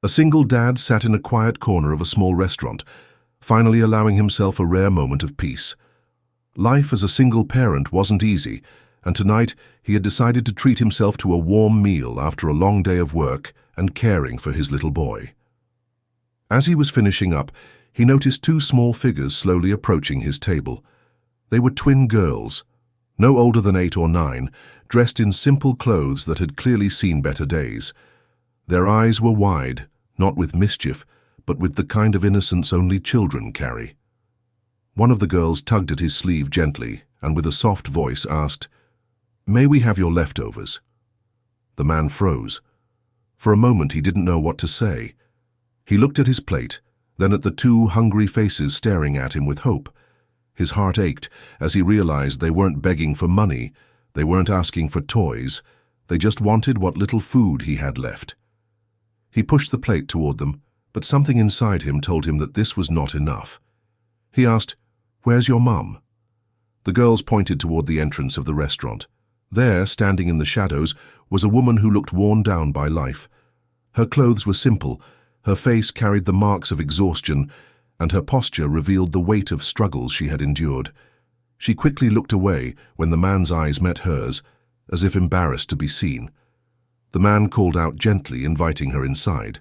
A single dad sat in a quiet corner of a small restaurant, finally allowing himself a rare moment of peace. Life as a single parent wasn't easy, and tonight he had decided to treat himself to a warm meal after a long day of work and caring for his little boy. As he was finishing up, he noticed two small figures slowly approaching his table. They were twin girls, no older than 8 or 9, dressed in simple clothes that had clearly seen better days. Their eyes were wide, not with mischief, but with the kind of innocence only children carry. One of the girls tugged at his sleeve gently and with a soft voice asked, "May we have your leftovers?" The man froze. For a moment he didn't know what to say. He looked at his plate, then at the two hungry faces staring at him with hope. His heart ached as he realized they weren't begging for money, they weren't asking for toys, they just wanted what little food he had left. He pushed the plate toward them, but something inside him told him that this was not enough. He asked, "Where's your mum?" The girls pointed toward the entrance of the restaurant. There, standing in the shadows, was a woman who looked worn down by life. Her clothes were simple, her face carried the marks of exhaustion, and her posture revealed the weight of struggles she had endured. She quickly looked away when the man's eyes met hers, as if embarrassed to be seen. The man called out gently, inviting her inside.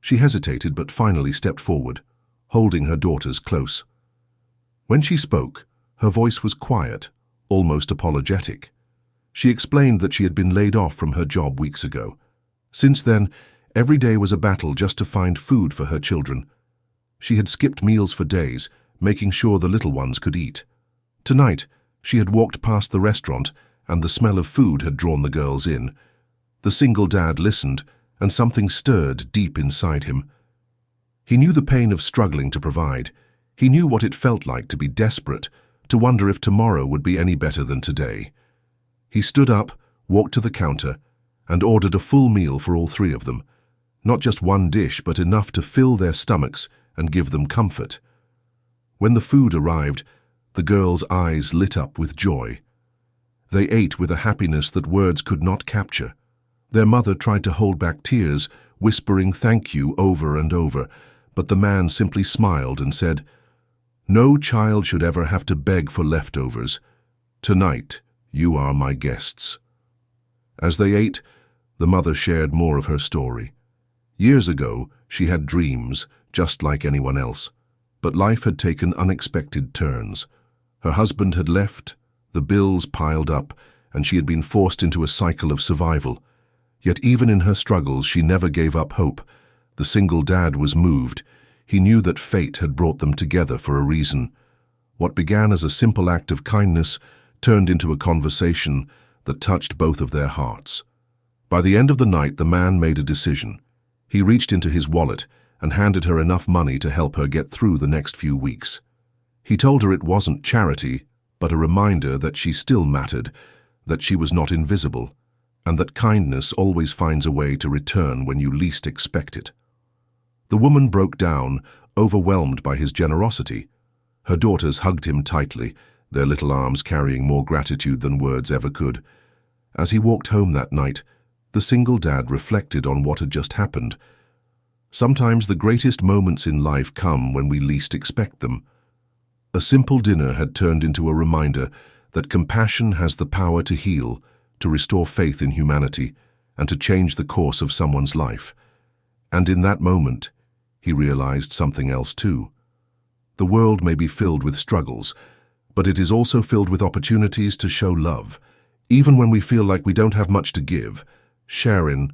She hesitated but finally stepped forward, holding her daughters close. When she spoke, her voice was quiet, almost apologetic. She explained that she had been laid off from her job weeks ago. Since then, every day was a battle just to find food for her children. She had skipped meals for days, making sure the little ones could eat. Tonight, she had walked past the restaurant, and the smell of food had drawn the girls in. The single dad listened, and something stirred deep inside him. He knew the pain of struggling to provide. He knew what it felt like to be desperate, to wonder if tomorrow would be any better than today. He stood up, walked to the counter, and ordered a full meal for all 3 of them. Not just one dish, but enough to fill their stomachs and give them comfort. When the food arrived, the girls' eyes lit up with joy. They ate with a happiness that words could not capture. Their mother tried to hold back tears, whispering thank you over and over, but the man simply smiled and said, "No child should ever have to beg for leftovers. Tonight, you are my guests." As they ate, the mother shared more of her story. Years ago, she had dreams, just like anyone else, but life had taken unexpected turns. Her husband had left, the bills piled up, and she had been forced into a cycle of survival. Yet even in her struggles, she never gave up hope. The single dad was moved. He knew that fate had brought them together for a reason. What began as a simple act of kindness turned into a conversation that touched both of their hearts. By the end of the night, the man made a decision. He reached into his wallet and handed her enough money to help her get through the next few weeks. He told her it wasn't charity, but a reminder that she still mattered, that she was not invisible, and that kindness always finds a way to return when you least expect it. The woman broke down, overwhelmed by his generosity. Her daughters hugged him tightly, their little arms carrying more gratitude than words ever could. As he walked home that night, the single dad reflected on what had just happened. Sometimes the greatest moments in life come when we least expect them. A simple dinner had turned into a reminder that compassion has the power to heal, to restore faith in humanity, and to change the course of someone's life. And in that moment, he realized something else too. The world may be filled with struggles, but it is also filled with opportunities to show love. Even when we feel like we don't have much to give, Sharon,